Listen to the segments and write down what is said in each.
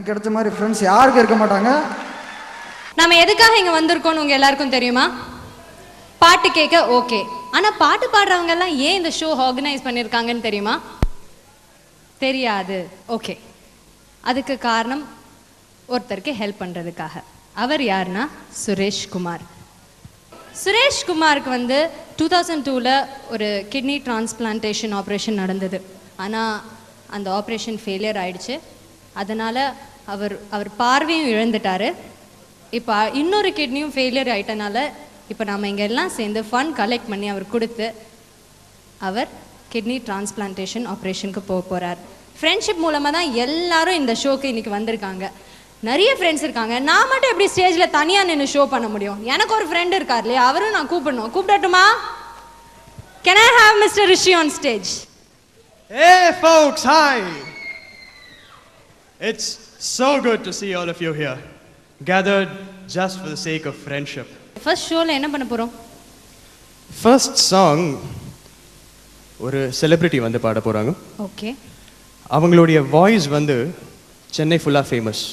எனக்கு கிடைச்ச மாதிரி ஃப்ரெண்ட்ஸ் யாருக்கும் இருக்க மாட்டாங்க. நம்ம எதுக்காக இங்க வந்திருக்கோம்னு உங்க எல்லாருக்கும் தெரியுமா? பாட்டு கேட்க. ஓகே, ஆனா பாட்டு பாடுறவங்க எல்லாம் ஏன் இந்த ஷோ ஆர்கனைஸ் பண்ணிருக்காங்கன்னு தெரியுமா? தெரியாது. ஓகே, அதுக்கு காரணம் ஒருத்தருக்கு ஹெல்ப் பண்றதுக்காக. அவர் யாருன்னா சுரேஷ் குமார். சுரேஷ் குமாருக்கு 2002ல் ஒரு கிட்னி டிரான்ஸ்பிளான்டேஷன் ஆப்ரேஷன் நடந்தது. ஆனால் அந்த ஆப்ரேஷன் ஃபெயிலியர் ஆயிடுச்சு. அதனால் அவர் பார்வையும் இழந்துட்டார். இப்போ இன்னொரு கிட்னியும் ஃபெயிலியர் ஆகிட்டனால இப்போ நம்ம இங்கே எல்லாம் சேர்ந்து ஃபண்ட் கலெக்ட் பண்ணி அவர் கொடுத்து அவர் கிட்னி டிரான்ஸ்பிளான்டேஷன் ஆப்ரேஷனுக்கு போக போகிறார். ஃப்ரெண்ட்ஷிப் மூலமாக தான் எல்லாரும் இந்த ஷோக்கு இன்றைக்கி வந்திருக்காங்க. நிறைய ஃப்ரெண்ட்ஸ் இருக்காங்க. நான் மட்டும் எப்படி ஸ்டேஜில் தனியாக நின்று ஷோ பண்ண முடியும்? எனக்கு ஒரு ஃப்ரெண்ட் இருக்கார் இல்லையா, அவரும் நான் கூப்பிடட்டுமா? Can I have Mr. Rishi on stage? Hey folks, hi! It's so good to see all of you here, gathered just for the sake of friendship. First ஷோவில் என்ன பண்ண போகிறோம்? First song ஒரு செலிபிரிட்டி பாட போகிறாங்க. ஓகே, அவங்களுடைய voice Chennai ஃபுல்லாக famous.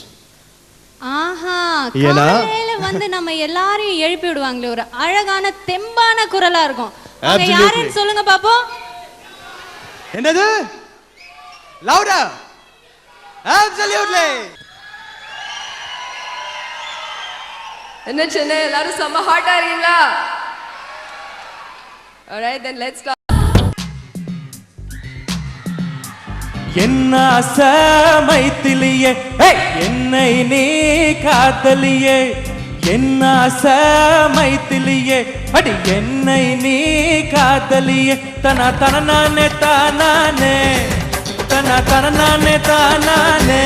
ஆஹா, காலையில நம்ம எல்லாரையும் எழுப்பி விடுவாங்களே, ஒரு அழகான தெம்பான குரலா இருக்கும். அவங்க யாருன்னு சொல்லுங்க பாப்போம். என்னது? louder. Absolutely. என்ன சென்னை எல்லாரும் செம்ம ஹாட்டா இருக்கீங்களா? alright then let's start. என்ன சமைத்திலியே என்னை நீ காதலியே, என்ன சமைத்திலியே அடி என்னை நீ காதலியே. தன தனநானே தானானே, தன தனநானே தானானே,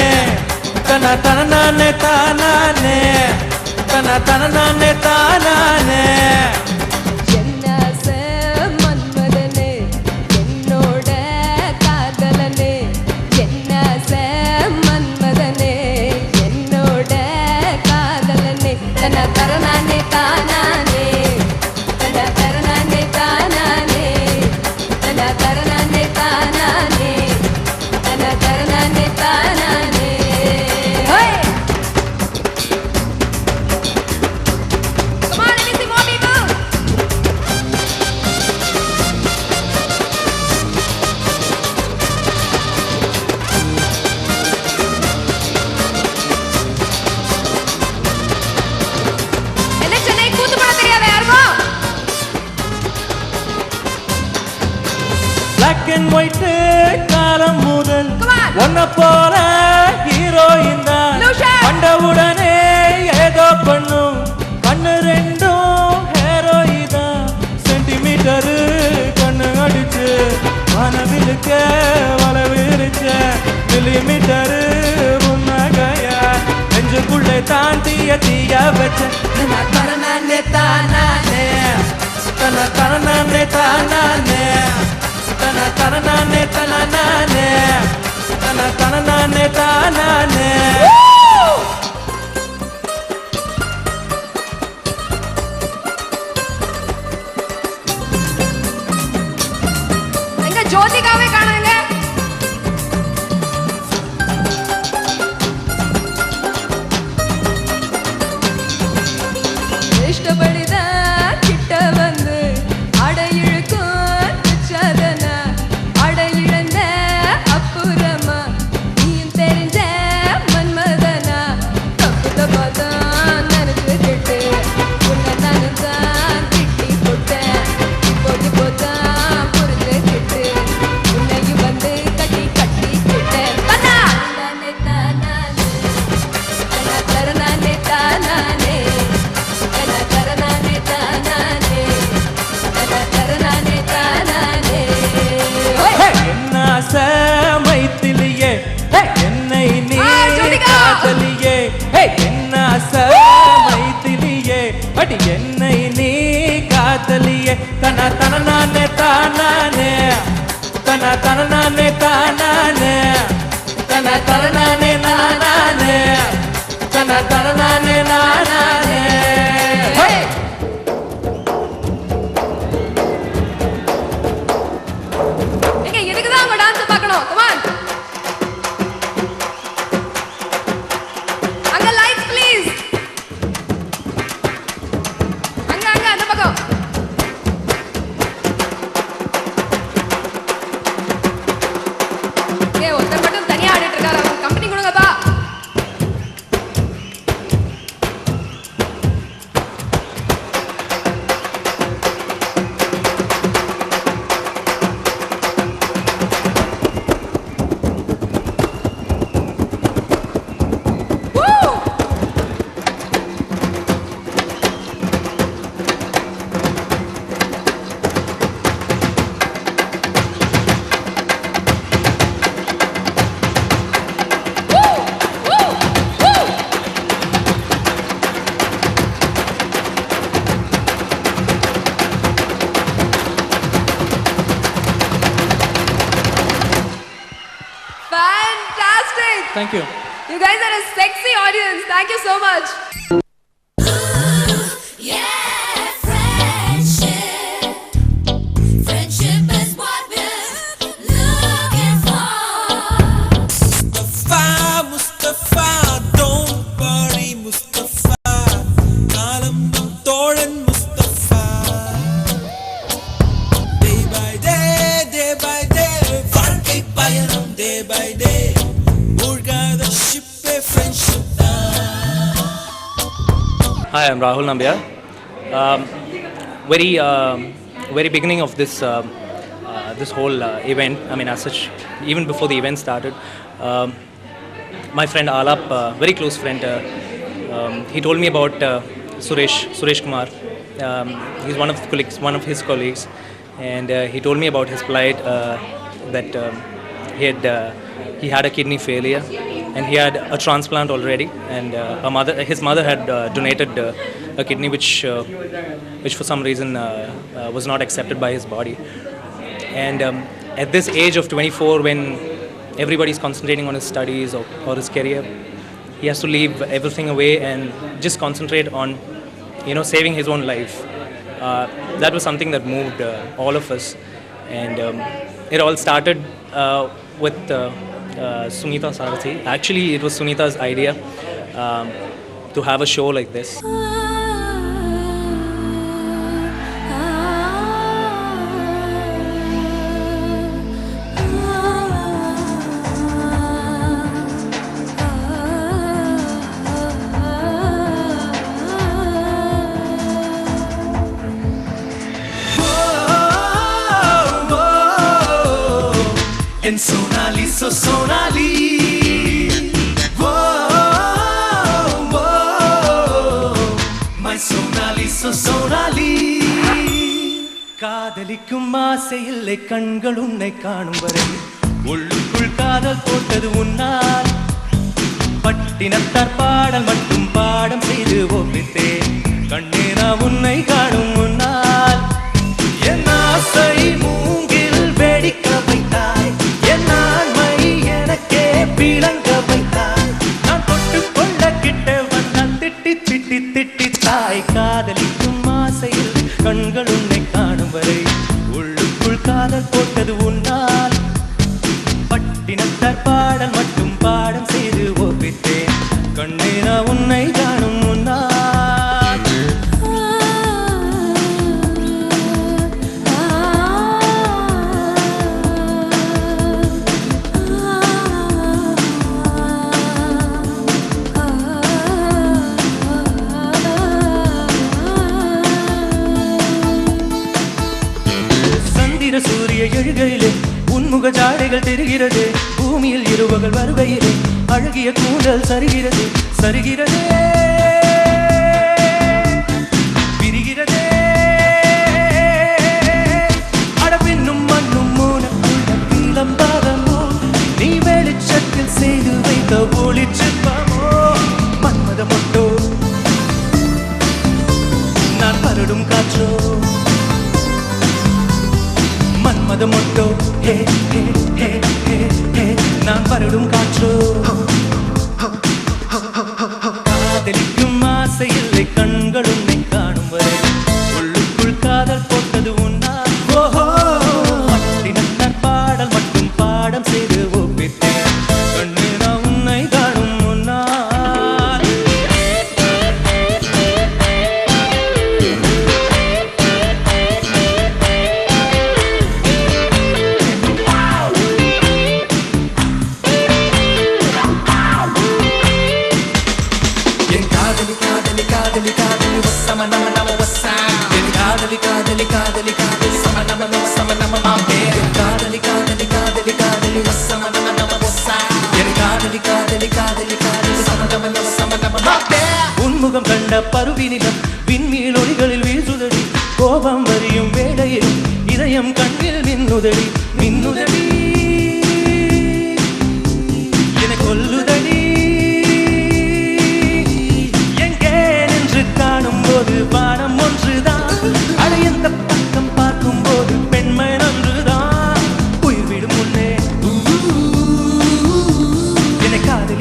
தன தனநானே தானானே, தன தனநானே தானானே. Black and white காலம் முதல் ஒன்ன போல ஹீரோயின் தான். கண்டவுடனே ஏதோ பண்ணும் கண்ணு ரெண்டும் ஹீரோயின் தான். சென்டிமீட்டரு கண்ணு அடிச்சு மனவிலுக்க வளவிருச்ச மில்லிமீட்டரு முன்னகைய நெஞ்சுக்குள்ளே தாண்டிய தீய வச்ச. தனநானே தானானே, தனநானே தானானே, தன தனநானே தனநானே, தன தனநானே தானானே. எங்க ஜோதிகாவே காணாங்க. இஷ்டப்படிதா கிட்ட வந்து அடை இழுக்கும் துச்சதன, அடை இழந்த அப்புறமா நீயும் தெரிஞ்ச மன்மதனா. தப்பு தப்பாதான் நினைச்சுக்கிட்டு உன்னை நானுதான் திட்டி போட்டேன். இப்போது போதான் புரிஞ்சுக்கிட்டு உன்னையும் கட்டி கட்டிக்கிட்டேன். தானானே தானானே, தரணானே தானானே, தரணானே தானானே, தரணானே தானானே. என்ன சமைத்திலியே என்னை நீ காதலியே, என்ன சமைத்திலியே அடி என்னை நீ காதலியே. தன தனநானே தானானே, தன தனநானே தானானே, தன தனநானே நானானே, தன தனநானே நானானே. எங்க இதுக்குதான் அவங்க டான்ஸ் பார்க்கணும். come on. Thank you. You guys are a sexy audience. Thank you so much. Hi, I'm Rahul Nambiar. Very beginning of this this whole event. I mean, as such, even before the event started, my friend Alap, very close friend, he told me about Suresh Kumar. He's one of his colleagues, and he told me about his plight, that he had a kidney failure. And he had a transplant already, and his mother had donated a kidney which for some reason was not accepted by his body. And at this age of 24, when everybody's concentrating on his studies or his career, he has to leave everything away and just concentrate on, saving his own life. That was something that moved all of us, and it all started with Sunita Sarathi. Actually, it was Sunita's idea to have a show like this. And Sonali, so Sonali, whoa, whoa, my Sonali, so Sonali. காதலிக்கும் ஆசை இல்லை, கண்கள் உன்னை காணும் வரை உள்ளுக்குள் காதல் போட்டது உன்னால். பட்டினத்தார் பாடல் மட்டும் பாடம் செய்து ஒப்பித்தேன், கண்ணே நான் உன்னை காணும் முன்னால். என் ஆசை மூங்கில் வெடிக்க வைத்தாய், என் ஆண்மை எனக்கே விளங்க வைத்தாய். நான் தொட்டு கொள்ள கிட்ட வந்தால் திட்டி திட்டி திட்டி தாய். காதலிக்கும் ஆசையில் கண்கள் உன்னை காணும் வரை உள்ளுக்குள் காதல் போட்டது உன்னால். பட்டினத்தார் பாடல் மட்டும் பாடம் செய்து ஒப்பித்தேன், கண்ணே நான் உன்னை காணும் முன்னால். சூரிய எழுகையிலே உன்முக ஜாடைகள் தெரிகிறது, பூமியில் இருவகள் வருகையிலே அழகிய கூந்தல் சரிகிறது சரிகிறதே விரிகிறதே. அடப்பின்னும் மண்ணும் மூனக்குள்ள விளம்பாதமோ, நீ வெளிச்சத்தில் செய்து வைத்த ஒளிச்சிற்பமோ. மன்மத மொட்டோ நான் பரடும் காற்றோ, மன்மத மொட்டோ ஹே ஹே ஹே ஹே ஹே நான் பரடும் காற்றோ. காதலிக்கும் ஆசை இல்லை, கண்கள் உன்னை காணும் வரை உள்ளுக்குள் காதல் போட்டது உன்னால். ஓஹோ, பட்டினத்தார் பாடல் மட்டும் பாடம் செய்து ஒப்பித்தேன், கண்ணே நான் உன்னை காணும் முன்னால். உன்முகம் கண்ட பருவினிடம் விண்மீள் ஒளிகளில் வீசுதடி, கோபம் வரியும் வேளையில் இதயம் கண்ணில் மின்னுதடி மின்னுதடி என கொல்லுதடி. எங்கே நின்று காணும் போது வானம் ஒன்றுதான், அடையந்த பக்கம் பார்க்கும் போது பெண்மை நன்றுதான். உயிர் விடும் முன்னே என்னை காதலி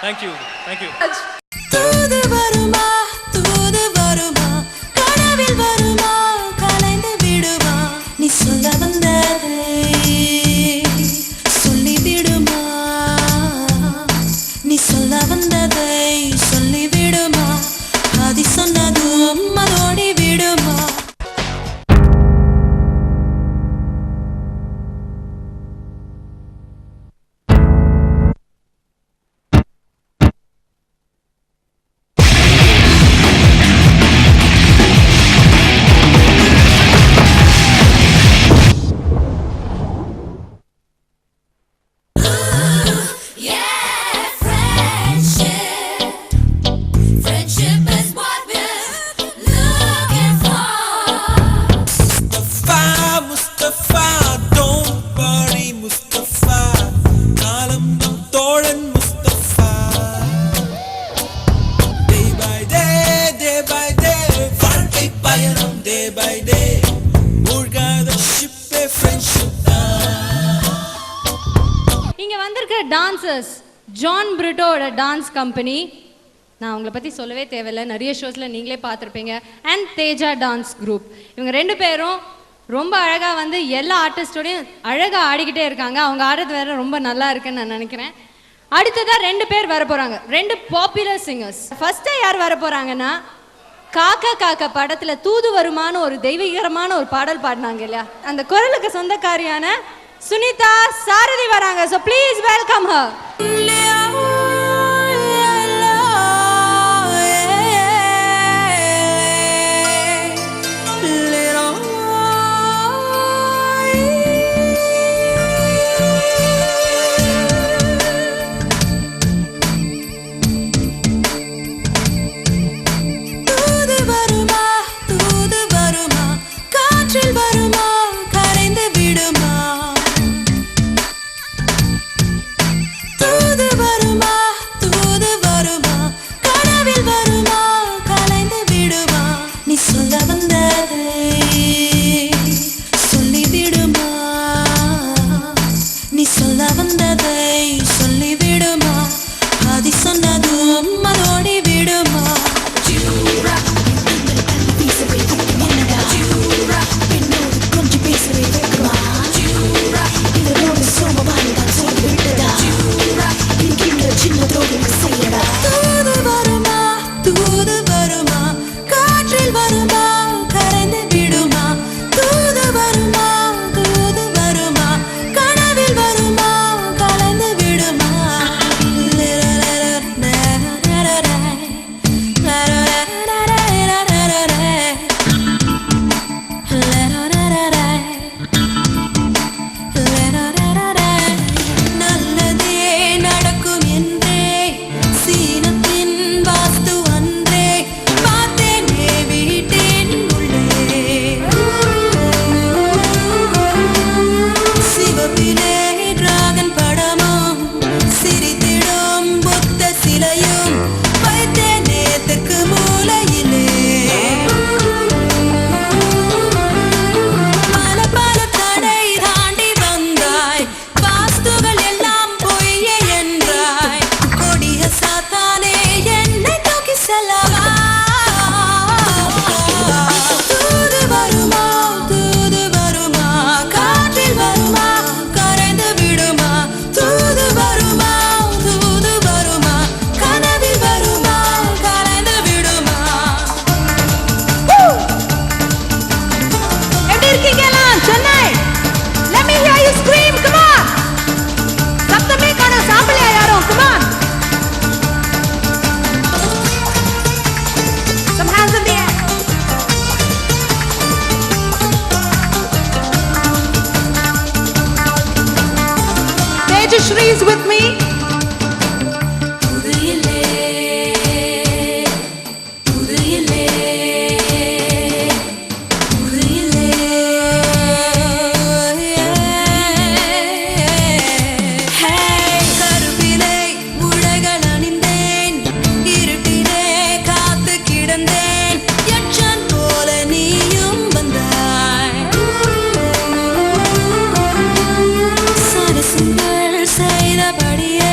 தேங்க்யூ தேங்க்யூ. தூது வருமா தூது வருமா கனவில் வருமா கலைந்து விடுமா நீ சொல்ல வந்ததை சொல்லி விடுமா நீ சொல்ல வந்ததை சொல்லி விடுமா அது சொன்னதும் அதோடி விடுமா. இங்க வந்திருக்கிற டான்சர்ஸ் ஜான் பிரிட்டோட டான்ஸ் கம்பெனி. நான் அவங்கள பற்றி சொல்லவே தேவையில்லை, நிறைய ஷோஸில் நீங்களே பார்த்துருப்பீங்க. And Teja dance group. இவங்க 2 பேரும் ரொம்ப அழகாக வந்து எல்லா ஆர்டிஸ்டோடையும் அழகாக ஆடிக்கிட்டே இருக்காங்க. அவங்க ஆடுறது வேறு ரொம்ப நல்லா இருக்குன்னு நான் நினைக்கிறேன். அடுத்ததாக 2 பேர் வர போகிறாங்க, 2 பாப்புலர் சிங்கர்ஸ். ஃபஸ்ட்டாக யார் வர போகிறாங்கன்னா, காக்கா காக்கா படத்தில் தூது வருமானு ஒரு தெய்வீகரமான ஒரு பாடல் பாடினாங்க இல்லையா, அந்த குரலுக்கு சொந்தக்காரியான சுனிதா சாரதி வராங்க. So please welcome her. Shri is with me. Say the party.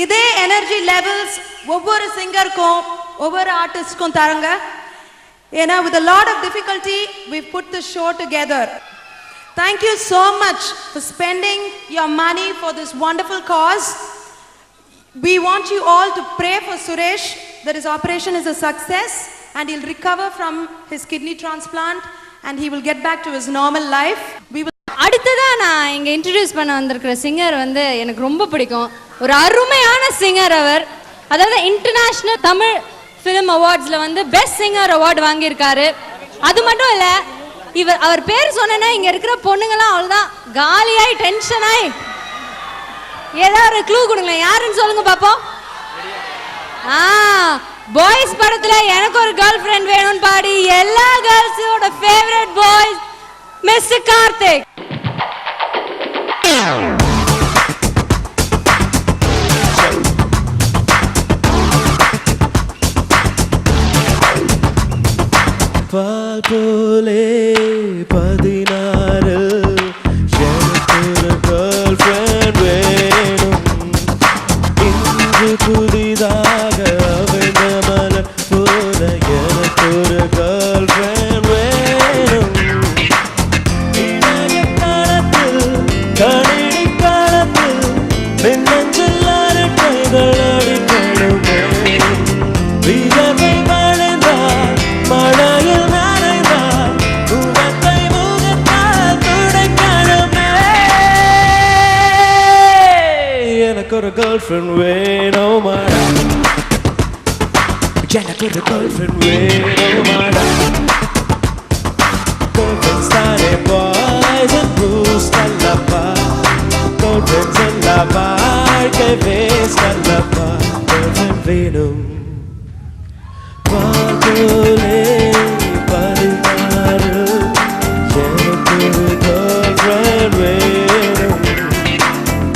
இதே எனர்ஜி லெவல்ஸ் ஒவ்வொரு சிங்கருக்கும் ஒவ்வொரு ஆர்டிஸ்ட்க்கும் தரங்க. ஏன்னா with a lot of difficulty we put this show together. Thank you so much for spending your money for this wonderful cause. We want you all to pray for Suresh that his operation is a success and he'll recover from his kidney transplant and he will get back to his normal life. We will அடுத்ததா நான் இங்க introduce பண்ண வந்திருக்கிற singer வந்து எனக்கு ரொம்ப பிடிக்கும். ஒரு அருமையான சிங்கர் அவர். அதாவது இன்டர்நேஷனல் தமிழ் ஃபிலிம் அவார்ட்ஸ்ல வந்து பெஸ்ட் சிங்கர் அவார்டு வாங்கியிருக்காரு. அது மட்டும் இல்ல, அவர் பேர் சொன்னா இங்க இருக்கிற பொண்ணுங்களாம் அவ்வளவுதான் காலியாய் டென்ஷன் ஆயி ஏதாவது ஒரு க்ளூ கொடுங்களேன். யாருன்னு சொல்லுங்க பாப்போம். பாய்ஸ் படத்துல எனக்கு ஒரு கேர்ள் ஃப்ரெண்ட் வேணும்னு பாடி எல்லா கேர்ள்ஸோட ஃபேவரட் பாய்ஸ் மிஸ்டர் கார்த்திக். பால் போலே 16 எனக்கு ஒரு கேர்ள் ஃப்ரெண்ட் வேணும். இன்று புதிதாக அவிழ்ந்த மலர் போல எனக்கு ஒரு கேர்ள் ஃப்ரெண்ட் வேணும். இணைய காலத்தில் கணினி காலத்தில் மின்னஞ்சல் அரட்டைகள் அடிக்கணுமே. விதவை மழைந்தால் மழையில் நனைந்தால் முகத்தை முகத்தால் துடைக்கணுமே. எனக்கு ஒரு கேர்ள் ஃப்ரெண்ட் வேணுமாடா. எனக்கு ஒரு கேர்ள் ஃப்ரெண்ட் வேணுமாடா. Girlfriends தானே boys and booze Kallappa. Girlfriends எல்லா வாழ்க்கை வேஸ்ட் கல்லப்பா. Girlfriend வேணும். பாகோலே 16 எனக்கு ஒரு girlfriend வேணும்.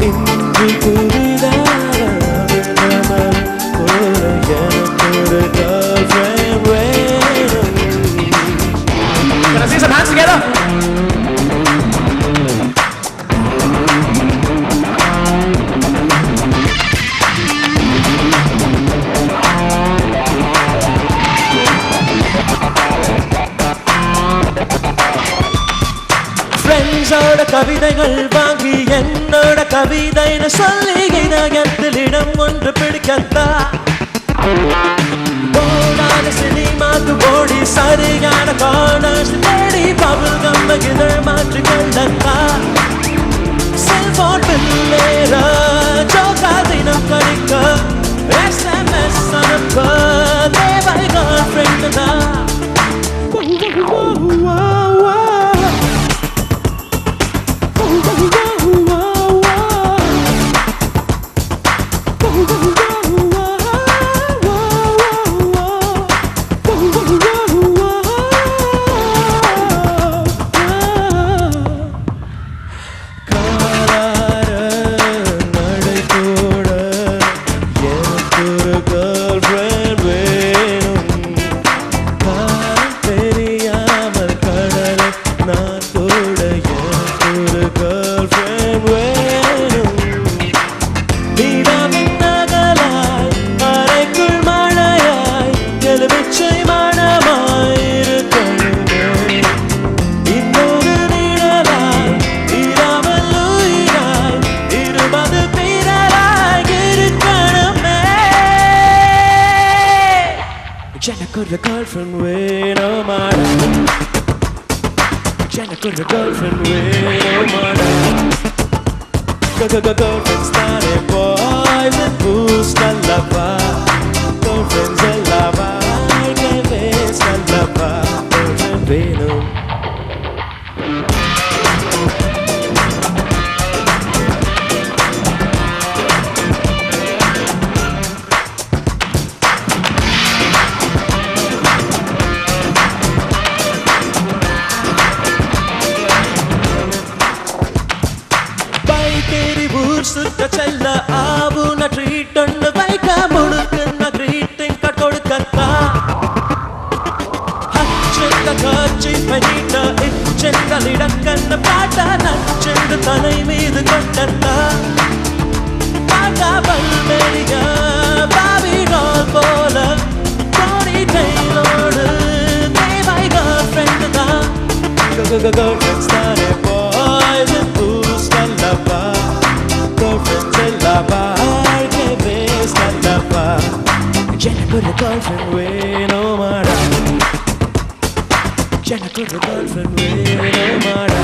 இன்று புதிதாக அவிழ்ந்தமர் போல எனக்கு ஒரு girlfriend வேணும். Can I see some hands together? ஃப்ரெண்ட்ஸோட கவிதைகள் வாங்கி என்னோட கவிதைன்னு சொல்லி இதயத்தில் இடம் ஒன்று பிடிக்கத்தா. போடாத சினிமாக்கு ஓடி சரியான கார்னர்ஸ் தேடி பபுள் கம்ம இதழ் மாற்றி கொண்டத்தா. செல்போன் பில்லேற ஜோக்கா தினம் கடிக்க SMS அனுப்ப தேவை கேர்ள் ஃப்ரெண்ட் தான். எனக்கு ஒரு girlfriend வேணுமாடா. எனக்கு ஒரு girlfriend வேணுமாடா. Girlfriends தானே boys and booze Kallappa. Girlfriends எல்லாம் வாழ்க்கை வேஸ்ட் கல்லப்பா. Girlfriend வேணும். சுத்த செல்ல ஆவுன ட்ரீட் ஒன்று வைக்க முழுக்குன்ன கிரீட்டிங் கட் கொடுக்கத்தா. அச்செந்த காட்சி பண்ணிட்ட இச்செந்தல் இடக்கண்ண பாட்ட நச்சென்று தலை மீது கொண்டத்தா. பாட்டா பல்வேறு girlfriends தானே boys and booze அல்லவா girlfriends அல்லவா வாழ்க்கை waste அல்லவா எனக்கு ஒரு girlfriend வேணுமாடா எனக்கு ஒரு girlfriend வேணுமாடா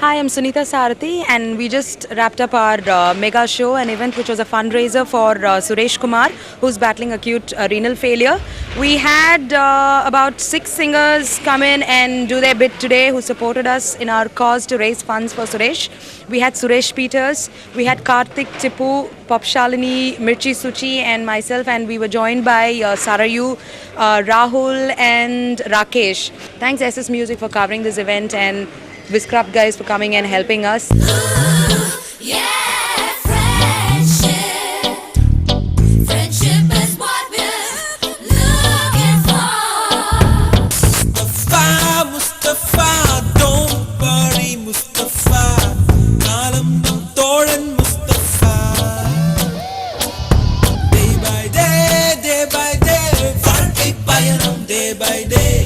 Hi, I'm Sunita Sarathi, and we just wrapped up our mega show, an event which was a fundraiser for Suresh Kumar, who's battling acute renal failure. We had about 6 singers come in and do their bit today, who supported us in our cause to raise funds for Suresh. We had Suresh Peters, we had Karthik, Tipu, Popshalini, Mirchi Suchi, and myself, and we were joined by Sarayu, Rahul, and Rakesh. Thanks SS Music for covering this event, and Viscraft guys for coming and helping us. Friendship is what we're looking for. Mustafa, don't worry, Mustafa. Kalam num thoran Mustafa. Day by day, வாழ்க்கை பயணம் day by day.